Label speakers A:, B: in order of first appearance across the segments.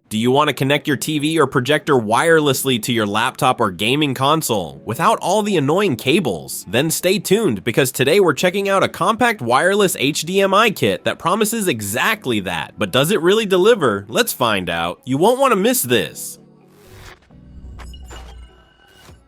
A: Do you want to connect your TV or projector wirelessly to your laptop or gaming console without all the annoying cables? Then stay tuned, because today we're checking out a compact wireless HDMI kit that promises exactly that. But does it really deliver? Let's find out. You won't want to miss this.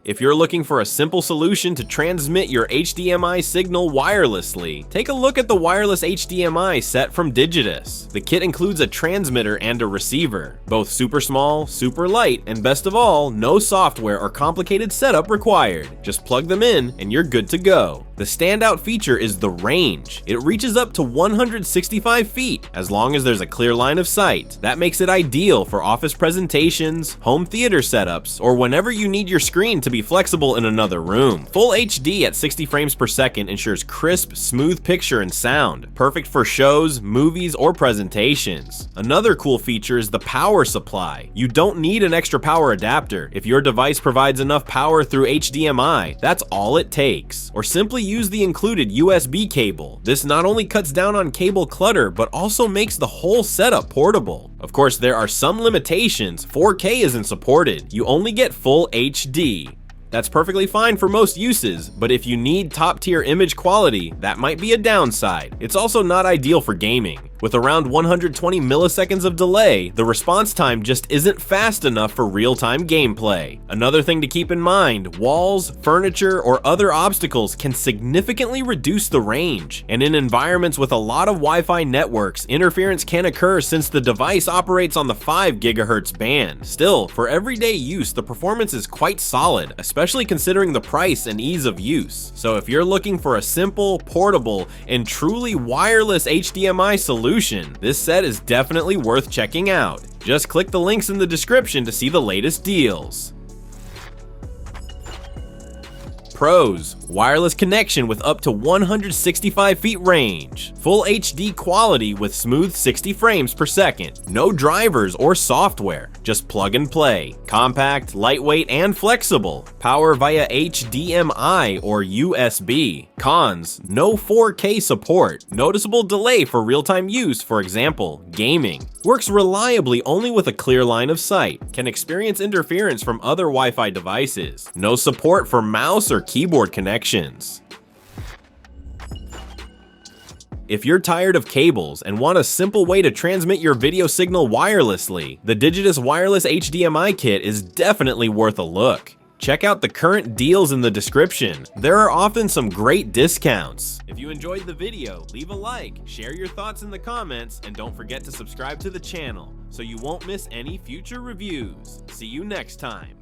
A: If you're looking for a simple solution to transmit your HDMI signal wirelessly, take a look at the wireless HDMI set from DIGITUS. The kit includes a transmitter and a receiver, both super small, super light, and best of all, no software or complicated setup required. Just plug them in and you're good to go. The standout feature is the range. It reaches up to 165 feet, as long as there's a clear line of sight. That makes it ideal for office presentations, home theater setups, or whenever you need your screen to be flexible in another room. Full HD at 60 frames per second ensures crisp, smooth picture and sound, perfect for shows, movies, or presentations. Another cool feature is the power supply. You don't need an extra power adapter. If your device provides enough power through HDMI, that's all it takes. Or simply use the included USB cable. This not only cuts down on cable clutter, but also makes the whole setup portable. Of course, there are some limitations. 4K isn't supported. You only get full HD. That's perfectly fine for most uses, but if you need top-tier image quality, that might be a downside. It's also not ideal for gaming. With around 120 milliseconds of delay, the response time just isn't fast enough for real-time gameplay. Another thing to keep in mind, walls, furniture, or other obstacles can significantly reduce the range. And in environments with a lot of Wi-Fi networks, interference can occur since the device operates on the 5 GHz band. Still, for everyday use, the performance is quite solid, especially considering the price and ease of use. So if you're looking for a simple, portable, and truly wireless HDMI solution, this set is definitely worth checking out. Just click the links in the description to see the latest deals. Pros: wireless connection with up to 165 feet range, full HD quality with smooth 60 frames per second, no drivers or software, just plug and play, compact, lightweight, and flexible, power via HDMI or USB. Cons: no 4K support, noticeable delay for real-time use, for example, gaming, works reliably only with a clear line of sight, can experience interference from other Wi-Fi devices, no support for mouse or keyboard connections. If you're tired of cables and want a simple way to transmit your video signal wirelessly, the DIGITUS Wireless HDMI Kit is definitely worth a look. Check out the current deals in the description. There are often some great discounts. If you enjoyed the video, leave a like, share your thoughts in the comments, and don't forget to subscribe to the channel so you won't miss any future reviews. See you next time.